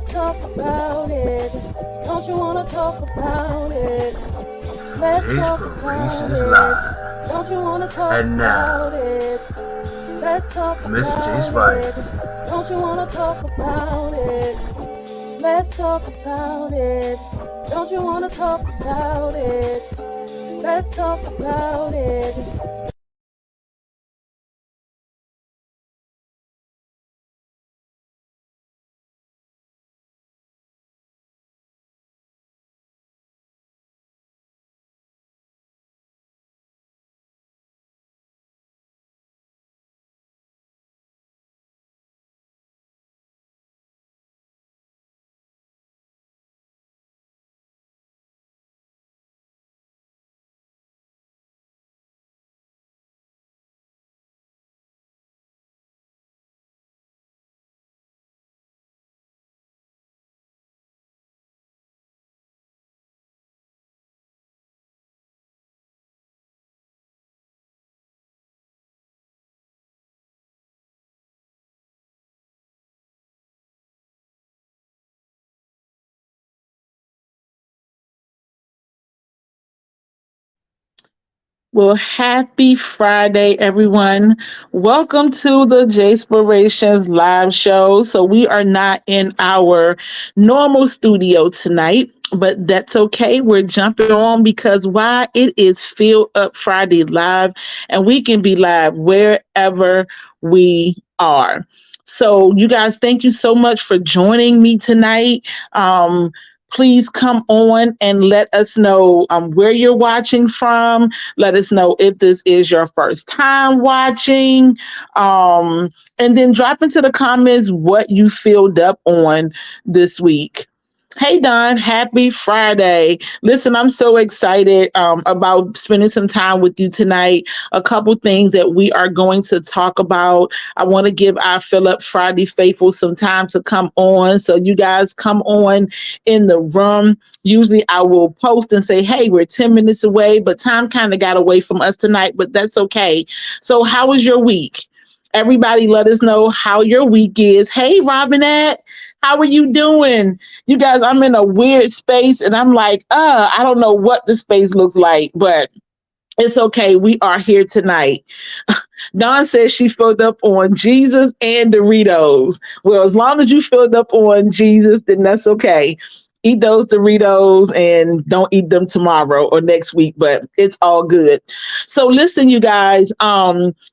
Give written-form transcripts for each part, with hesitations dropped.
Let's talk about it. Don't you wanna talk about it? Let's talk about Inspirations it. Live. Don't you wanna talk And about now, it? Let's talk Miss J about it. Spider. Don't you wanna talk about it? Let's talk about it. Don't you wanna talk about it? Let's talk about it. Well, happy Friday, everyone. Welcome to the Jspirations live show. So, we are not in our normal studio tonight, but that's okay. We're jumping on because why? It is Fill Up Friday live, and we can be live wherever we are. So, you guys, thank you so much for joining me tonight. Please come on and let us know where you're watching from. Let us know if this is your first time watching. And then drop into the comments what you filled up on this week. Hey Don, happy Friday. Listen, I'm so excited about spending some time with you tonight. A couple things that we are going to talk about. I want to give our Fill Up Friday faithful some time to come on. So you guys come on in the room. Usually I will post and say, hey, we're 10 minutes away, but time kind of got away from us tonight, but that's okay. So how was your week? Everybody let us know how your week is. Hey, Robinette, how are you doing? You guys, I'm in a weird space and I'm like, I don't know what the space looks like, but it's okay. We are here tonight. Dawn says she filled up on Jesus and Doritos. Well, as long as you filled up on Jesus, then that's okay. Eat those Doritos and don't eat them tomorrow or next week, but it's all good. So listen, you guys,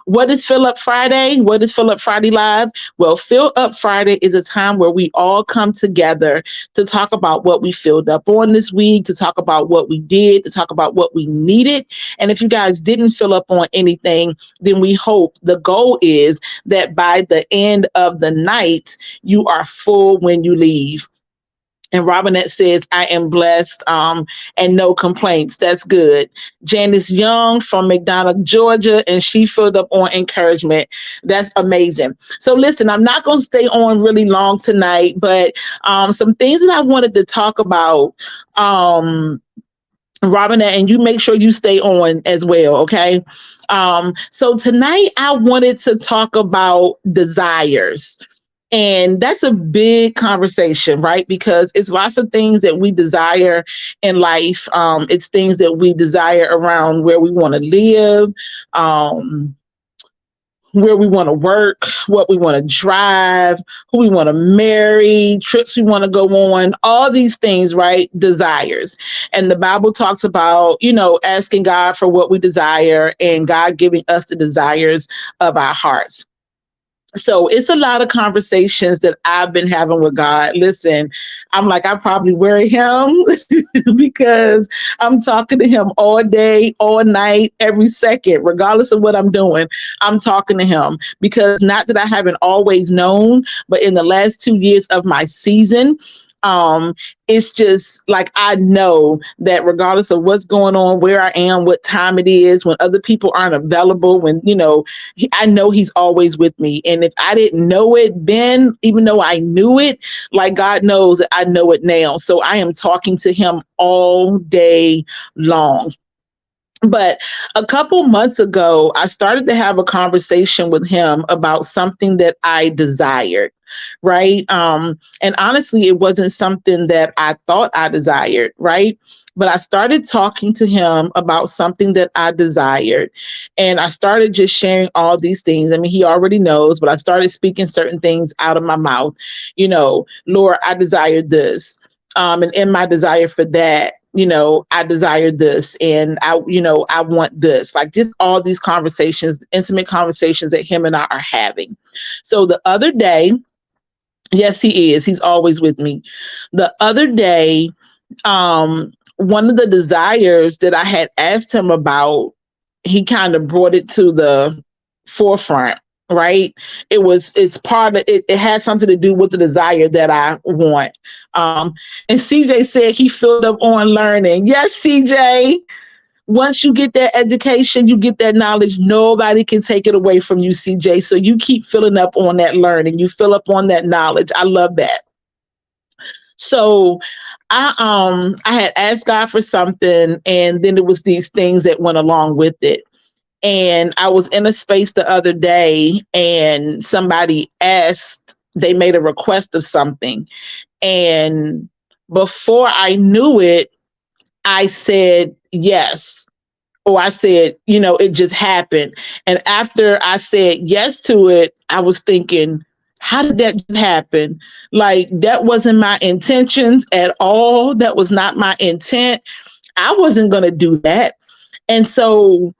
what is Fill Up Friday? What is Fill Up Friday Live? Well, Fill Up Friday is a time where we all come together to talk about what we filled up on this week, to talk about what we did, to talk about what we needed. And if you guys didn't fill up on anything, then we hope the goal is that by the end of the night, you are full when you leave. And Robinette says, I am blessed and no complaints. That's good. Janice Young from McDonough, Georgia, and she filled up on encouragement. That's amazing. So listen, I'm not going to stay on really long tonight, but some things that I wanted to talk about, Robinette, and you make sure you stay on as well, okay? So tonight I wanted to talk about desires. And that's a big conversation, right? Because it's lots of things that we desire in life. It's things that we desire around where we want to live, where we want to work, what we want to drive, who we want to marry, trips we want to go on, all these things, right? Desires. And the Bible talks about, asking God for what we desire and God giving us the desires of our hearts. So it's a lot of conversations that I've been having with God. Listen, I'm like, I probably worry him because I'm talking to him all day, all night, every second, regardless of what I'm doing. I'm talking to him because not that I haven't always known, but in the last 2 years of my season, um, it's just like I know that regardless of what's going on, where I am, what time it is, when other people aren't available, when I know he's always with me. And if I didn't know it then, even though I knew it, like God knows that I know it now. So I am talking to him all day long. But a couple months ago, I started to have a conversation with him about something that I desired, right? And honestly, it wasn't something that I thought I desired, right? But I started talking to him about something that I desired. And I started just sharing all these things. I mean, he already knows, but I started speaking certain things out of my mouth. Lord, I desire this. And in my desire for that, I desire this, and I want this. Like, just all these conversations, intimate conversations that him and I are having. So the other day, yes, he is. He's always with me. The other day, one of the desires that I had asked him about, he kind of brought it to the forefront, right? It's part of it. It has something to do with the desire that I want. And CJ said he filled up on learning. Yes, CJ. Once you get that education, you get that knowledge, nobody can take it away from you, CJ. So you keep filling up on that learning. You fill up on that knowledge. I love that. So I had asked God for something, and then there was these things that went along with it. And I was in a space the other day, and somebody asked, they made a request of something. And before I knew it, I said yes. Or I said, it just happened. And after I said yes to it, I was thinking, how did that just happen? Like, that wasn't my intentions at all. That was not my intent. I wasn't going to do that. And so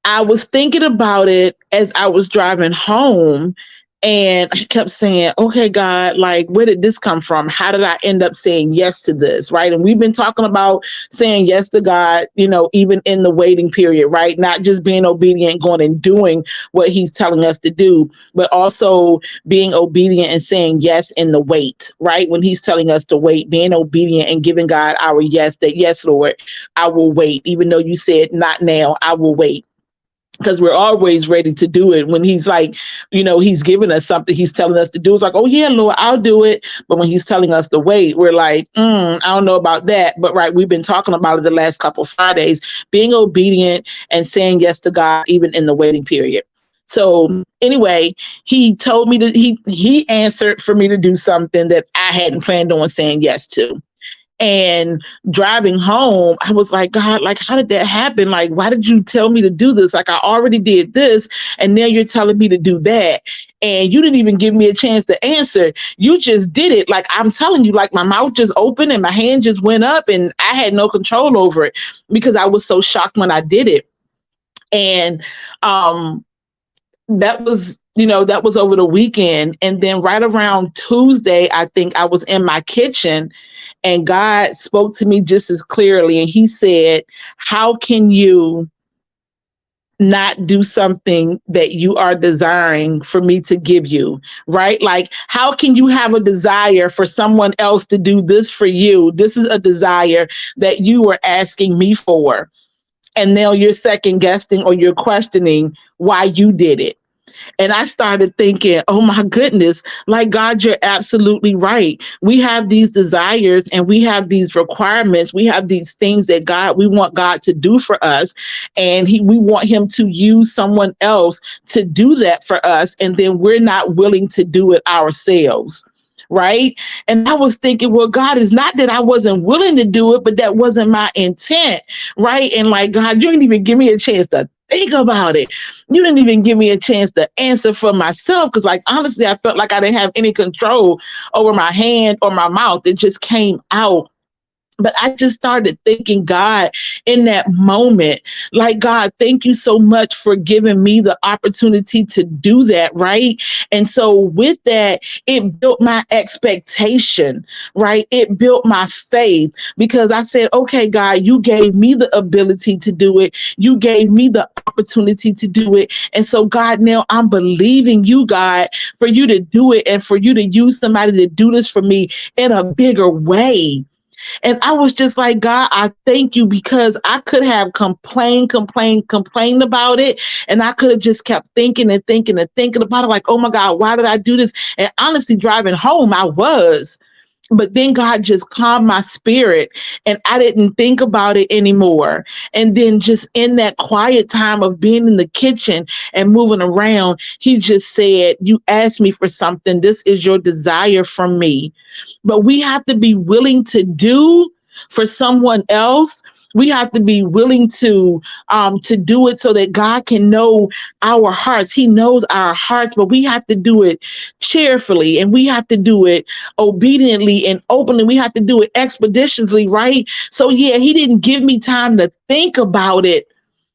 I was thinking about it as I was driving home, and I kept saying, okay, God, like, where did this come from? How did I end up saying yes to this? Right. And we've been talking about saying yes to God, even in the waiting period, right? Not just being obedient, going and doing what he's telling us to do, but also being obedient and saying yes in the wait, right? When he's telling us to wait, being obedient and giving God our yes, that yes, Lord, I will wait. Even though you said not now, I will wait, because we're always ready to do it. When he's like, he's giving us something, he's telling us to do. It's like, oh yeah, Lord, I'll do it. But when he's telling us to wait, we're like, I don't know about that. But right, we've been talking about it the last couple of Fridays, being obedient and saying yes to God, even in the waiting period. So anyway, he told me he answered for me to do something that I hadn't planned on saying yes to. And driving home, I was like, God, like, how did that happen? Like, why did you tell me to do this? Like, I already did this, and now you're telling me to do that. And you didn't even give me a chance to answer. You just did it. Like, I'm telling you, like, my mouth just opened and my hand just went up, and I had no control over it because I was so shocked when I did it. And that was over the weekend. And then right around Tuesday, I think I was in my kitchen, and God spoke to me just as clearly. And he said, how can you not do something that you are desiring for me to give you, right? Like, how can you have a desire for someone else to do this for you? This is a desire that you were asking me for. And now you're second guessing, or you're questioning why you did it. And I started thinking, oh my goodness, like, God, you're absolutely right. We have these desires and we have these requirements. We have these things that we want God to do for us. And we want him to use someone else to do that for us. And then we're not willing to do it ourselves. Right. And I was thinking, well, God, it's not that I wasn't willing to do it, but that wasn't my intent. Right. And like, God, you didn't even give me a chance to think about it. You didn't even give me a chance to answer for myself. Because, like, honestly, I felt like I didn't have any control over my hand or my mouth. It just came out. But I just started thanking God in that moment. Like, God, thank you so much for giving me the opportunity to do that, right? And so with that, it built my expectation, right? It built my faith, because I said, okay, God, you gave me the ability to do it. You gave me the opportunity to do it. And so, God, now I'm believing you, God, for you to do it and for you to use somebody to do this for me in a bigger way. And I was just like, God, I thank you, because I could have complained about it. And I could have just kept thinking and thinking and thinking about it. Like, oh my God, why did I do this? And honestly, driving home, I was. But then God just calmed my spirit and I didn't think about it anymore. And then just in that quiet time of being in the kitchen and moving around, he just said, you asked me for something. This is your desire from me. But we have to be willing to do for someone else. We have to be willing to do it so that God can know our hearts. He knows our hearts, but we have to do it cheerfully and we have to do it obediently and openly. We have to do it expeditiously, right? So yeah, he didn't give me time to think about it,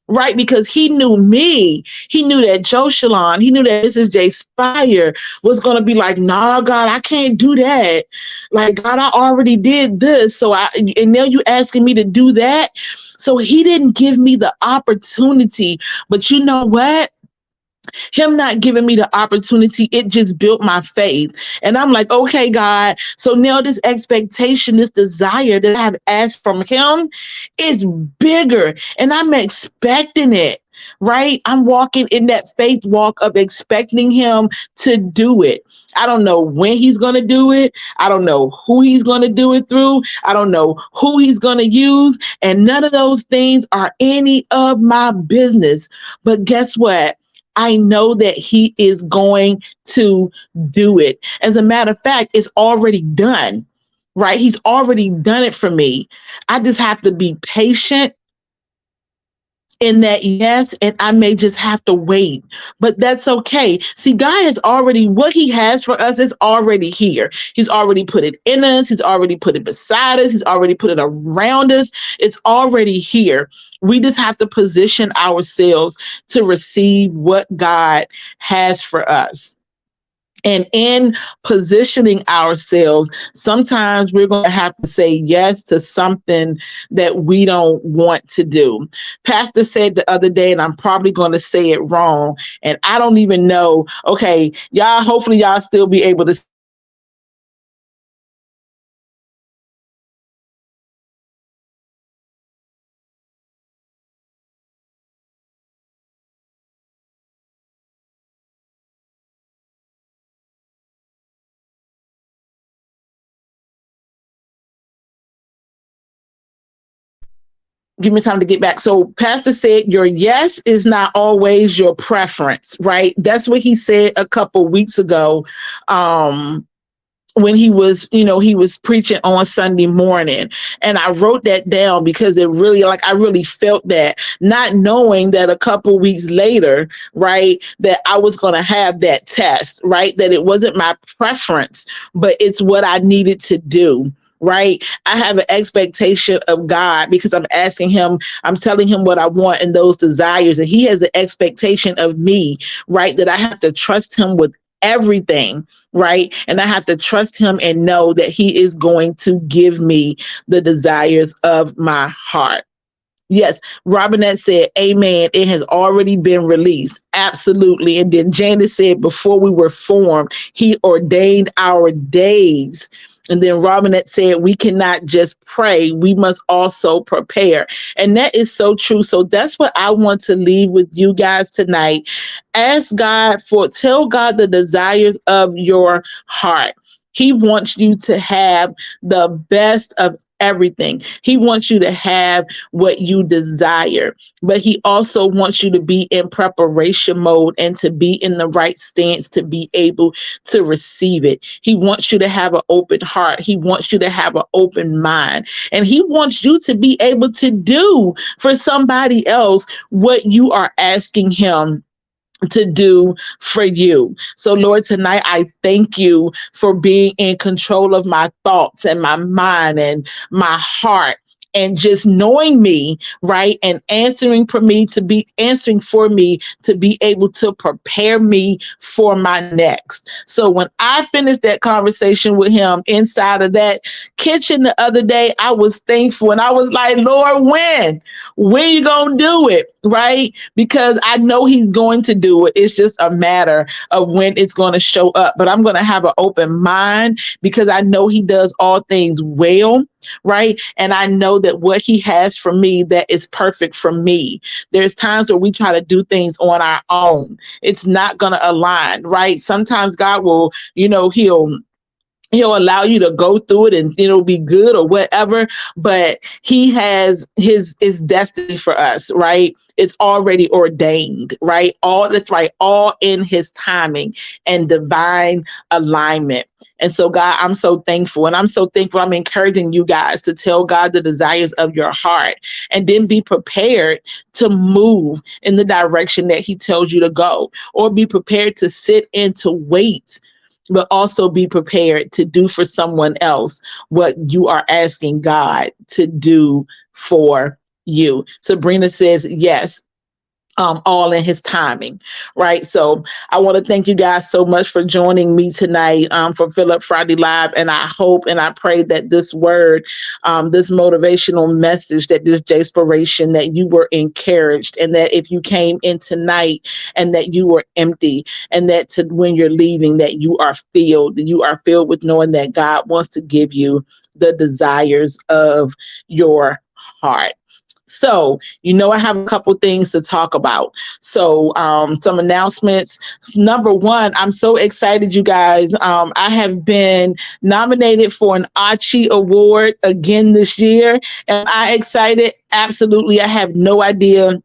right? Because he knew me. He knew that Joe Shalon, he knew that Mrs. J Spire was going to be like, nah, God, I can't do that. Like, God, I already did this. And now you asking me to do that. So he didn't give me the opportunity. But you know what? Him not giving me the opportunity, it just built my faith. And I'm like, okay, God. So now this expectation, this desire that I have asked from him is bigger and I'm expecting it. Right? I'm walking in that faith walk of expecting him to do it. I don't know when he's going to do it. I don't know who he's going to do it through. I don't know who he's going to use. And none of those things are any of my business. But guess what? I know that he is going to do it. As a matter of fact, it's already done, right? He's already done it for me. I just have to be patient in that, yes, and I may just have to wait, but that's okay. See, God has already, what he has for us is already here. He's already put it in us. He's already put it beside us. He's already put it around us. It's already here. We just have to position ourselves to receive what God has for us. And in positioning ourselves, sometimes we're going to have to say yes to something that we don't want to do. Pastor said the other day, and I'm probably going to say it wrong, and I don't even know. Okay, y'all, hopefully y'all still be able to. Give me time to get back. So Pastor said your yes is not always your preference, right? That's what he said a couple weeks ago. When he was preaching on Sunday morning. And I wrote that down because it really, like, I really felt that, not knowing that a couple weeks later, right, that I was going to have that test, right, that it wasn't my preference, but it's what I needed to do. Right. I have an expectation of God because I'm asking him, I'm telling him what I want and those desires. And he has an expectation of me, right, that I have to trust him with everything, right? And I have to trust him and know that he is going to give me the desires of my heart. Yes, Robinette said, amen. It has already been released. Absolutely. And then Janice said, before we were formed, he ordained our days. And then Robinette said, we cannot just pray, we must also prepare. And that is so true. So that's what I want to leave with you guys tonight. Tell God the desires of your heart. He wants you to have the best of everything. He wants you to have what you desire, but he also wants you to be in preparation mode and to be in the right stance to be able to receive it. He wants you to have an open heart. He wants you to have an open mind, and he wants you to be able to do for somebody else what you are asking him to do for you. So Lord, tonight I thank you for being in control of my thoughts and my mind and my heart, and just knowing me, right, and answering for me to be able to prepare me for my next. So when I finished that conversation with him inside of that kitchen the other day, I was thankful and I was like, Lord, when you gonna do it, right? Because I know he's going to do it. It's just a matter of when it's going to show up. But I'm going to have an open mind because I know he does all things well, right? And I know that what he has for me, that is perfect for me. There's times where we try to do things on our own. It's not going to align, right? Sometimes God will, He'll allow you to go through it and it'll be good or whatever, but he has his destiny for us, right? It's already ordained, right? All that's right, all in his timing and divine alignment. And so, God, I'm so thankful. And I'm so thankful. I'm encouraging you guys to tell God the desires of your heart and then be prepared to move in the direction that he tells you to go, or be prepared to sit and to wait, but also be prepared to do for someone else what you are asking God to do for you. Sabrina says, yes, all in his timing, right? So I want to thank you guys so much for joining me tonight for Fill Up Friday Live. And I hope and I pray that this word, this motivational message, that this Jayspiration, that you were encouraged, and that if you came in tonight and that you were empty, and that when you're leaving, that you are filled with knowing that God wants to give you the desires of your heart. So, I have a couple things to talk about. So, some announcements. Number one, I'm so excited, you guys. I have been nominated for an Archie Award again this year. Am I excited? Absolutely. I have no idea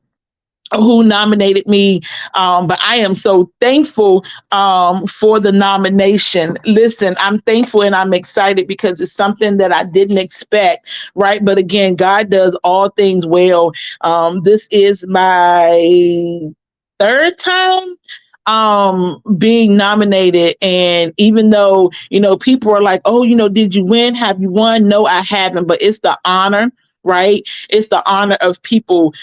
who nominated me, but I am so thankful for the nomination. Listen, I'm thankful and I'm excited because it's something that I didn't expect, right? But again, God does all things well. This is my third time being nominated, and even though people are like, oh, did you win, have you won? No, I haven't, but it's the honor, right? It's the honor of people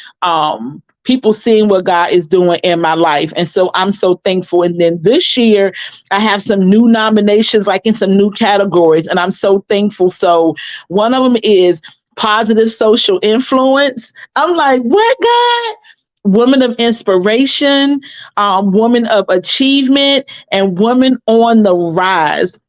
seeing what God is doing in my life. And so I'm so thankful. And then this year I have some new nominations, like in some new categories, and I'm so thankful. So one of them is positive social influence. I'm like, what, God? Woman of inspiration, woman of achievement, and woman on the rise.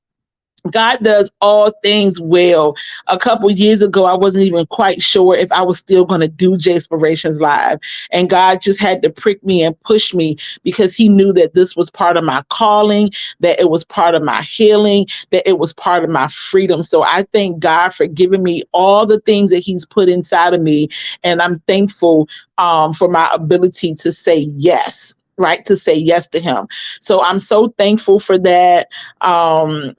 God does all things well. A couple years ago, I wasn't even quite sure if I was still going to do Jayspirations Live. And God just had to prick me and push me because he knew that this was part of my calling, that it was part of my healing, that it was part of my freedom. So I thank God for giving me all the things that he's put inside of me. And I'm thankful for my ability to say yes. Right, to say yes to him. So I'm so thankful for that.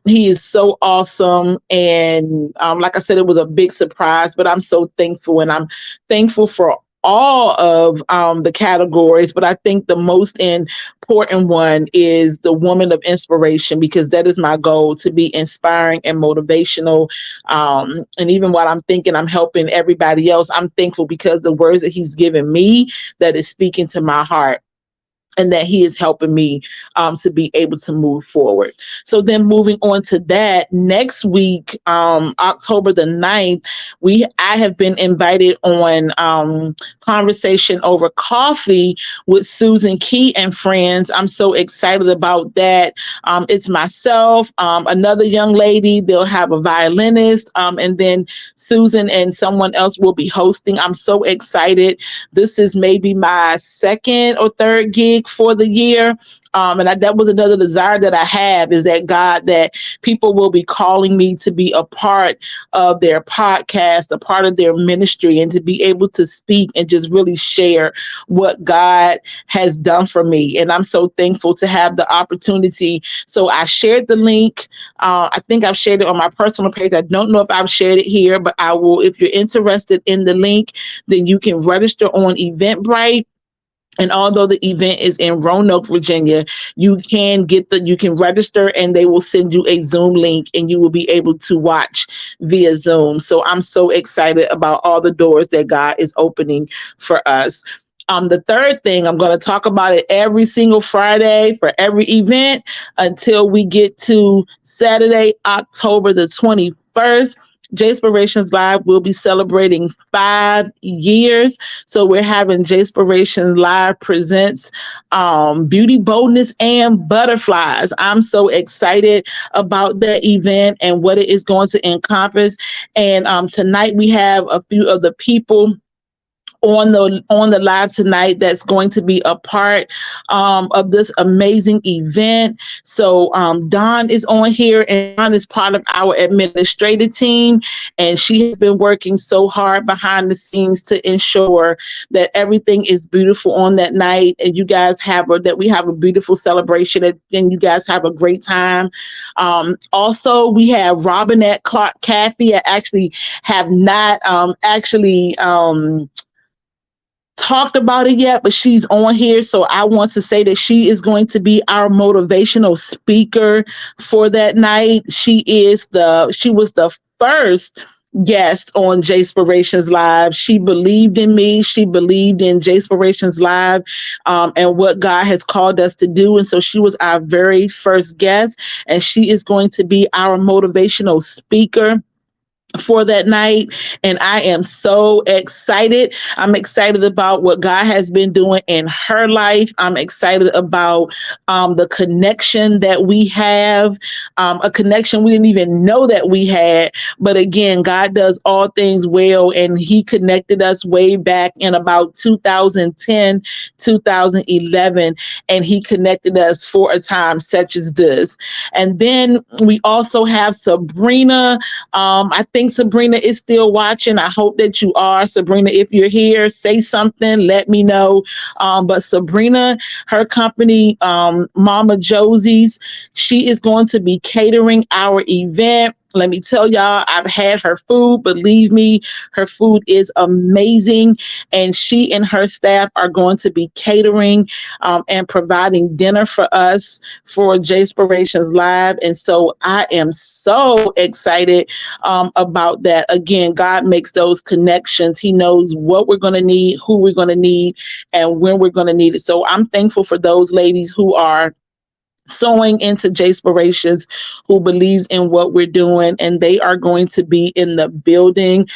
He is so awesome. And like I said, it was a big surprise, but I'm so thankful. And I'm thankful for all of the categories. But I think the most important one is the woman of inspiration, because that is my goal, to be inspiring and motivational. And even while I'm thinking I'm helping everybody else, I'm thankful because the words that he's given me, that is speaking to my heart, and that he is helping me to be able to move forward. So then moving on to that, next week, October the 9th, I have been invited on Conversation Over Coffee with Susan Key and friends. I'm so excited about that. It's myself, another young lady, they'll have a violinist, and then Susan and someone else will be hosting. I'm so excited. This is maybe my second or third gig for the year. That was another desire that I have, is that God, that people will be calling me to be a part of their podcast, a part of their ministry, and to be able to speak and just really share what God has done for me. And I'm so thankful to have the opportunity. So I shared the link. I think I've shared it on my personal page. I don't know if I've shared it here, but I will. If you're interested in the link, then you can register on Eventbrite. And although the event is in Roanoke, Virginia, you can register and they will send you a Zoom link and you will be able to watch via Zoom. So I'm so excited about all the doors that God is opening for us. The third thing, I'm going to talk about it every single Friday for every event until we get to Saturday, October the 21st. Jayspirations Live will be celebrating 5 years. So we're having Jayspirations Live presents Beauty, Boldness, and Butterflies. I'm so excited about that event and what it is going to encompass. And tonight we have a few of the people on the live tonight that's going to be a part of this amazing event. So Dawn is on here, and Dawn is part of our administrative team, and she has been working so hard behind the scenes to ensure that everything is beautiful on that night, and you guys that we have a beautiful celebration, and you guys have a great time. Also, we have Robinette Clark Kathy. I actually have not talked about it yet, but she's on here. So I want to say that she is going to be our motivational speaker for that night. She was the first guest on Jayspirations Live. She believed in me. She believed in Jayspirations Live and what God has called us to do. And so she was our very first guest, and she is going to be our motivational speaker for that night. And I am so excited. I'm excited about what God has been doing in her life. I'm excited about the connection that we have, a connection we didn't even know that we had. But again, God does all things well, and he connected us way back in about 2010, 2011, and he connected us for a time such as this. And then we also have Sabrina. I think Sabrina is still watching. I hope that you are. Sabrina, if you're here, say something, let me know. But Sabrina, her company, Mama Josie's, she is going to be catering our event. Let me tell y'all, I've had her food. Believe me, her food is amazing. And she and her staff are going to be catering and providing dinner for us for Jayspirations Live. And so I am so excited about that. Again, God makes those connections. He knows what we're going to need, who we're going to need, and when we're going to need it. So I'm thankful for those ladies who are sewing into Jayspirations, who believes in what we're doing, and they are going to be in the building.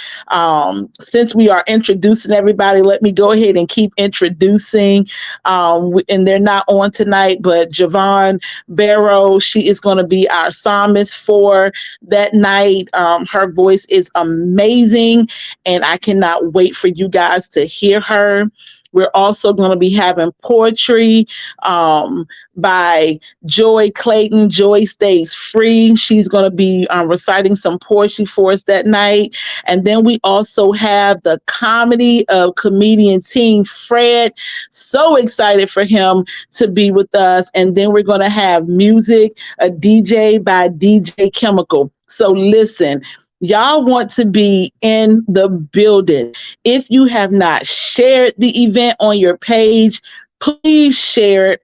Since we are introducing everybody, let me go ahead and keep introducing, and they're not on tonight, but Javon Barrow, she is going to be our psalmist for that night. Her voice is amazing, and I cannot wait for you guys to hear her. We're also going to be having poetry by Joy Clayton. Joy Stays Free. She's going to be reciting some poetry for us that night. And then we also have the comedy of comedian Team Fred. So excited for him to be with us. And then we're going to have music, a DJ by DJ Chemical. So listen, y'all want to be in the building. If you have not shared the event on your page, please share it.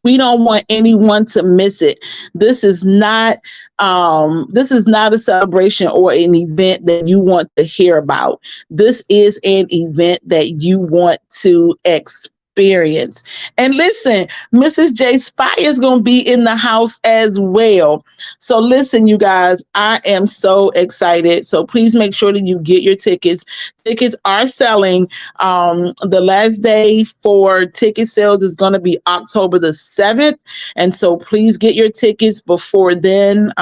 We don't want anyone to miss it. This is not a celebration or an event that you want to hear about. This is an event that you want to experience. And listen, Mrs. J Spy is going to be in the house as well. So listen, you guys, I am so excited. So please make sure that you get your tickets. Tickets are selling. The last day for ticket sales is going to be October the 7th. And so please get your tickets before then.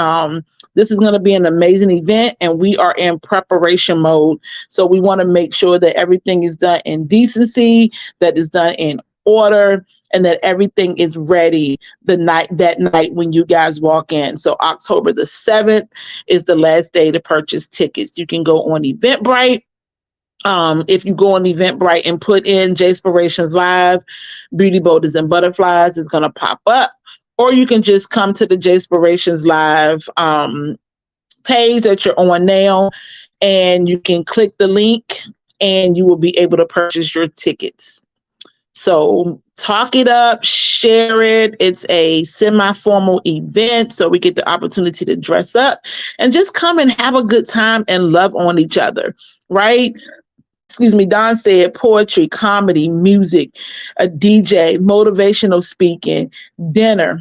This is going to be an amazing event, and we are in preparation mode. So we want to make sure that everything is done in decency, that is done in order, and that everything is ready that night when you guys walk in. So October the 7th is the last day to purchase tickets. You can go on Eventbrite. If you go on Eventbrite and put in Jayspirations Live, Beauty Boulders and Butterflies, is going to pop up. Or you can just come to the Jayspirations Live page that you're on now, and you can click the link and you will be able to purchase your tickets. So talk it up, share it. It's a semi-formal event, so we get the opportunity to dress up and just come and have a good time and love on each other, right? Excuse me, Don said poetry, comedy, music, a DJ, motivational speaking, dinner.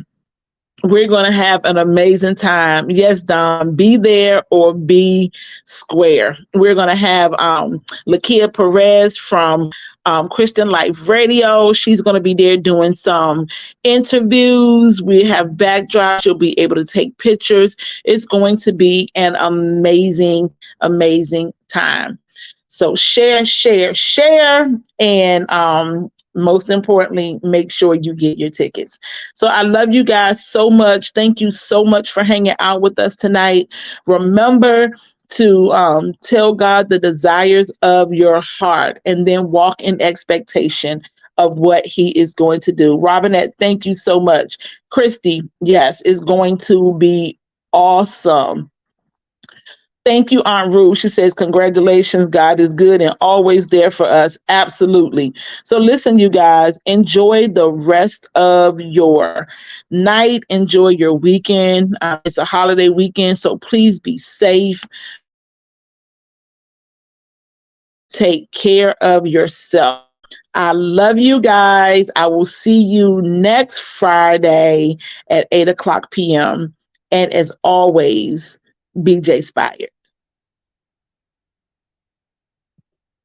We're going to have an amazing time. Yes, Don, be there or be square. We're going to have Lakia Perez from Christian Life Radio. She's going to be there doing some interviews. We have backdrops. You'll be able to take pictures. It's going to be an amazing, amazing time. So share, share, share, and most importantly, make sure you get your tickets. So I love you guys so much. Thank you so much for hanging out with us tonight. Remember to tell God the desires of your heart and then walk in expectation of what he is going to do. Robinette, thank you so much. Christy, yes, it's going to be awesome. Thank you, Aunt Ruth. She says, congratulations. God is good and always there for us. Absolutely. So listen, you guys, enjoy the rest of your night. Enjoy your weekend. It's a holiday weekend, so please be safe. Take care of yourself. I love you guys. I will see you next Friday at 8 o'clock p.m. And as always, be J Spire.